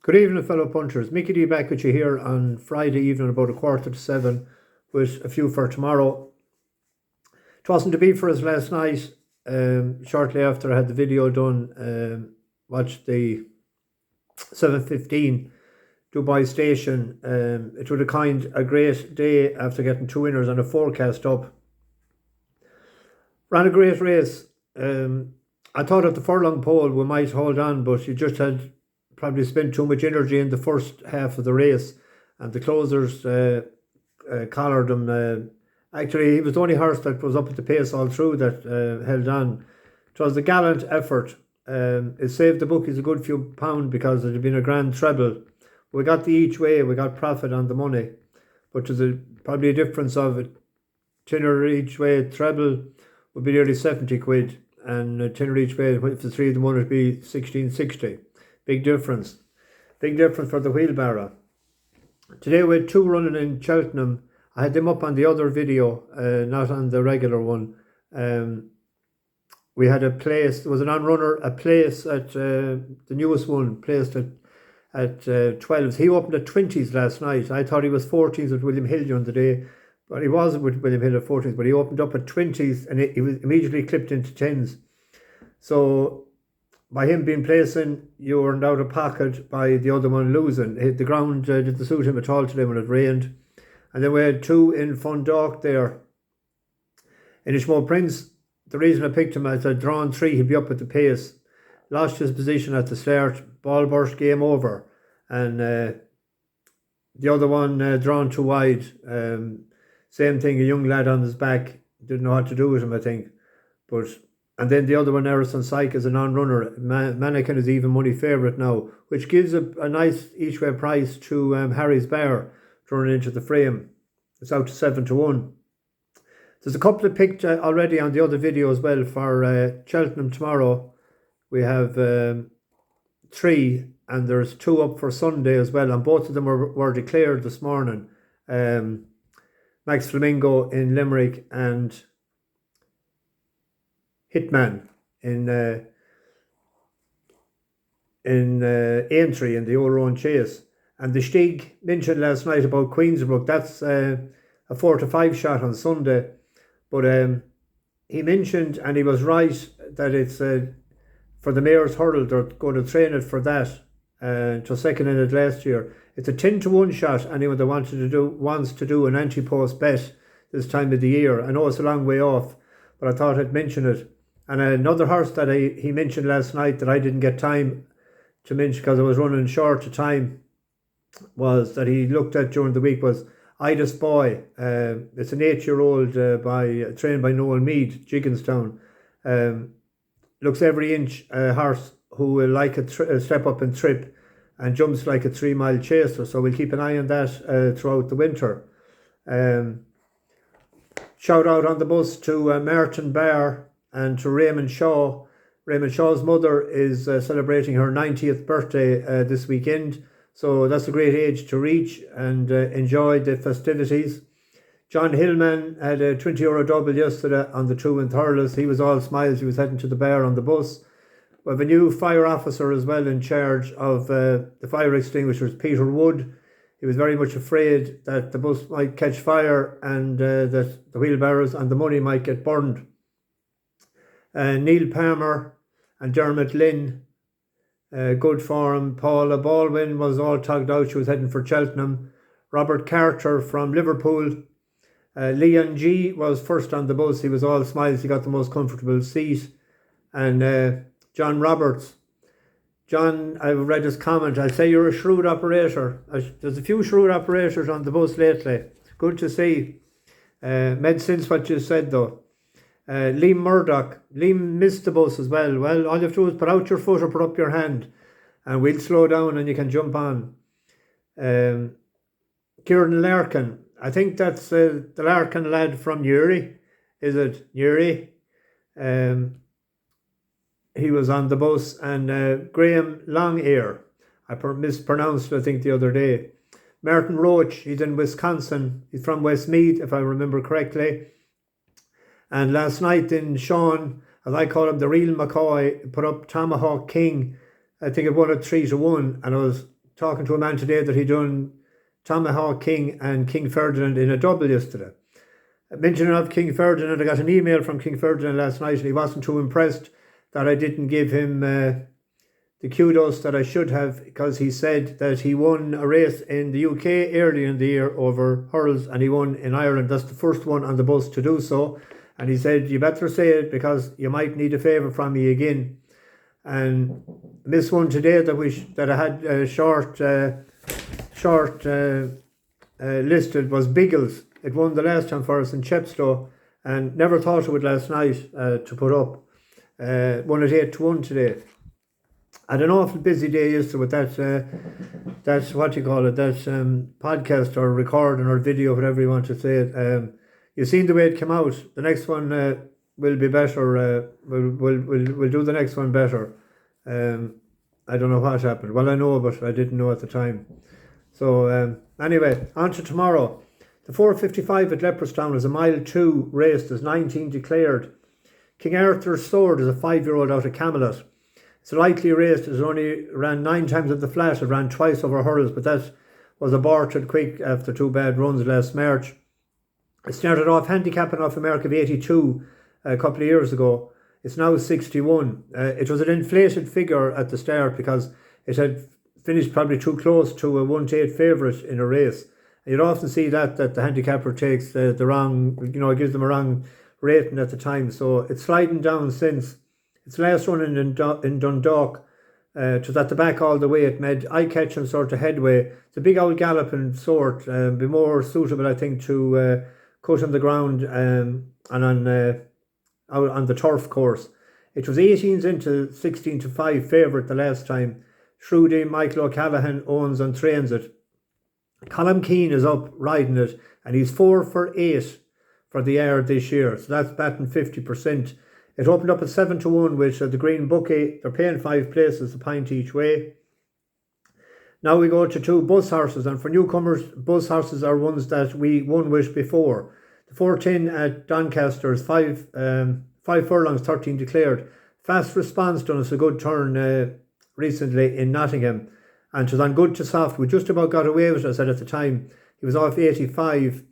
Good evening, fellow punchers. Mickey D back with you here on Friday evening about 6:15 with a few for tomorrow. It wasn't to be for us last night. Shortly after I had the video done, watched the 7:15 Dubai station. It would have a great day after getting two winners and a forecast up. Ran a great race. I thought at the furlong pole we might hold on, but you just had probably spent too much energy in the first half of the race, and the closers collared him. Actually, he was the only horse that was up at the pace all through that held on. It was a gallant effort. It saved the bookies a good few pound because it had been a grand treble. We got the each way, we got profit on the money, but there's probably a difference of a tenner each way treble would be nearly 70 quid, and a tenner each way, if the three of them won, it'd be 1660. Big difference. Big difference for the wheelbarrow. Today we had two running in Cheltenham. I had them up on the other video, not on the regular one. We had a place, there was an on-runner, a place at the newest one, placed at 12s. He opened at 20s last night. I thought he was 14s with William Hill during the day, but he wasn't with William Hill at 14s, but he opened up at 20s and he was immediately clipped into 10s. So by him being placing, you earned out of pocket by the other one losing. The ground didn't suit him at all today when it rained. And then we had two in Dundalk there. In Ishmael Prince, the reason I picked him as a drawn three, he'd be up at the pace. Lost his position at the start, ball burst, game over. And the other one drawn too wide. Same thing, a young lad on his back, didn't know what to do with him, I think. And then the other one, Erison Syke, is a non-runner. Mannequin is even money favourite now, which gives a nice each-way price to Harry's Bear, running into the frame. It's out to 7-1. There's a couple of picked already on the other video as well for Cheltenham tomorrow. We have three, and there's two up for Sunday as well, and both of them were declared this morning. Max Flamingo in Limerick and Hitman in Aintree in the Old Roan Chase. And the Stig mentioned last night about Queensbrook, that's a 4-5 shot on Sunday. But he mentioned, and he was right, that it's for the Mayor's Hurdle, they're going to train it for that. To second in it last year. It's a 10-1 shot. Anyone that wants to do an anti-post bet this time of the year. I know it's a long way off, but I thought I'd mention it. And another horse that he mentioned last night that I didn't get time to mention because I was running short of time, was that he looked at during the week was Idas Boy. It's an 8-year-old trained by Noel Mead, Gigginstown. Looks every inch a horse who will like a step up and trip and jumps like a 3-mile chaser. So we'll keep an eye on that throughout the winter. Shout out on the bus to Martin Barr and to Raymond Shaw. Raymond Shaw's mother is celebrating her 90th birthday this weekend. So that's a great age to reach and enjoy the festivities. John Hillman had a €20 double yesterday on the 2 in Thurles. He was all smiles. He was heading to the bar on the bus. We have a new fire officer as well in charge of the fire extinguishers, Peter Wood. He was very much afraid that the bus might catch fire and that the wheelbarrows and the money might get burned. Neil Palmer and Dermot Lynn, good for him. Paula Baldwin was all tugged out. She was heading for Cheltenham. Robert Carter from Liverpool. Leon G was first on the bus. He was all smiles. He got the most comfortable seat. And John Roberts. John, I've read his comment. I'll say you're a shrewd operator. There's a few shrewd operators on the bus lately. Good to see. Made sense what you said though. Liam Murdoch. Liam missed the bus as well. Well, all you have to do is put out your foot or put up your hand and we'll slow down and you can jump on. Kieran Larkin. I think that's the Larkin lad from Newry. Is it Newry? He was on the bus. And Graham Longair. I mispronounced, I think, the other day. Martin Roach. He's in Wisconsin. He's from Westmeath, if I remember correctly. And last night in Sean, as I call him, the real McCoy, put up Tomahawk King. I think it won at 3-1, and I was talking to a man today that he done Tomahawk King and King Ferdinand in a double yesterday. Mentioning of King Ferdinand, I got an email from King Ferdinand last night and he wasn't too impressed that I didn't give him the kudos that I should have, because he said that he won a race in the UK early in the year over hurls, and he won in Ireland. That's the first one on the bus to do so. And he said, you better say it because you might need a favour from me again. And this one today that I had short listed was Biggles. It won the last time for us in Chepstow, and never thought it would last night to put up. Won at 8-1 today. I had an awful busy day yesterday with that's what you call it, that podcast or recording or video, whatever you want to say it. You've seen the way it came out. The next one will be better. We'll do the next one better. I don't know what happened. Well, I know, but I didn't know at the time. So anyway, on to tomorrow. The 4:55 at Leopardstown is a mile 2 race. There's 19 declared. King Arthur's Sword is a 5-year-old out of Camelot. It's a lightly raced. It only ran 9 times at the flat. It ran twice over hurdles, but that was aborted quick after 2 bad runs last March. It started off handicapping off a mark of 82 a couple of years ago. It's now 61. It was an inflated figure at the start because it had finished probably too close to a 1-8 favourite in a race. And you'd often see that the handicapper takes the wrong, gives them a wrong rating at the time. So it's sliding down since. Its last run in Dundalk, it was at the back all the way. It made eye-catching sort of headway. It's a big old galloping sort, be more suitable, I think, to cut on the ground and on the turf course. It was 18s into 16-5 favourite the last time. Shrudy, Michael O'Callaghan owns and trains it. Colm Keane is up riding it, and he's 4 for 8 for the Yard this year. So that's batting 50%. It opened up at 7-1 with the Green Bookie. They're paying 5 places, a pint each way. Now we go to 2 bus horses, and for newcomers, bus horses are ones that we won with before. The 410 at Doncaster is 5 furlongs, 13 declared. Fast Response done us a good turn recently in Nottingham, and it was on good to soft. We just about got away with it, I said at the time. He was off 85.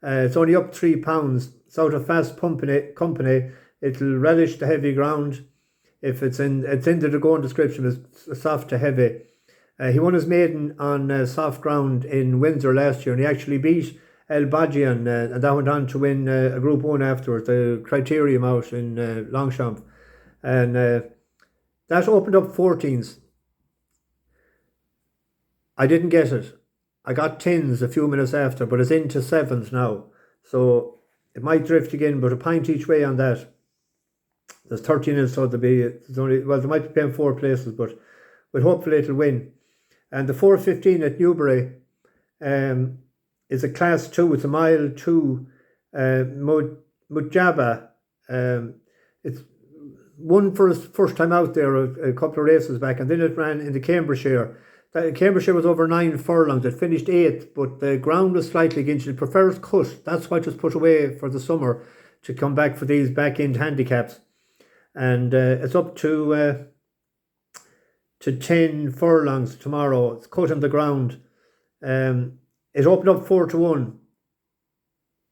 It's only up £3. It's out of Fast Company. It'll relish the heavy ground. If it's in the going description, it's soft to heavy. He won his maiden on soft ground in Windsor last year, and he actually beat El Badjian, and that went on to win a Group 1 afterwards, the Criterium out in Longchamp. And that opened up 14s. I didn't get it. I got 10s a few minutes after, but it's into 7s now. So it might drift again, but a pint each way on that. There's 13 in, so they might be paying 4 places, but hopefully it'll win. And the 4:15 at Newbury is a class 2. It's a mile 2 Mujtaba. It's won for his first time out there a couple of races back, and then it ran in the Cambridgeshire. Cambridgeshire was over 9 furlongs. It finished 8th, but the ground was slightly against it. It prefers cut. That's why it was put away for the summer to come back for these back-end handicaps. And it's up to 10 furlongs tomorrow. It's cut on the ground. It opened up 4-1,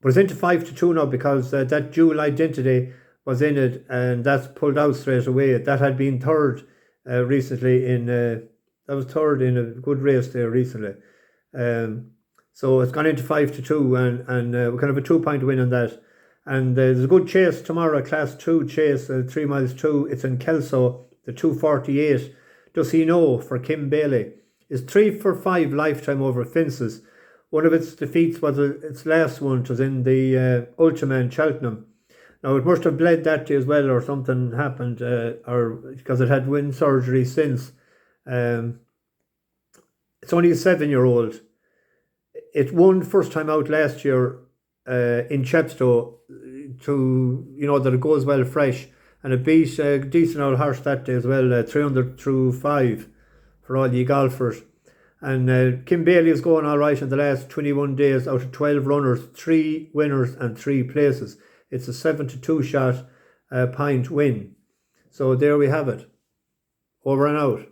but it's into 5-2 now because that dual identity was in it, and that's pulled out straight away. That had been third recently that was third in a good race there recently. So it's gone into 5-2, and we can have a 2-point win on that. And there's a good chase tomorrow, class 2 chase, 3 miles 2. It's in Kelso, the 2:48. Does He Know for Kim Bailey is 3 for 5 lifetime over fences. One of its defeats was its last one. It was in the Ultima in Cheltenham. Now it must have bled that day as well, or something happened, or because it had wind surgery since. It's only a 7-year-old. It won first time out last year in Chepstow, that it goes well fresh, and it beat a decent old horse that day as well, 300 through 5 for all you golfers. And Kim Bailey is going all right in the last 21 days out of 12 runners, 3 winners and 3 places. It's a 7-2 shot pint win. So there we have it. Over and out.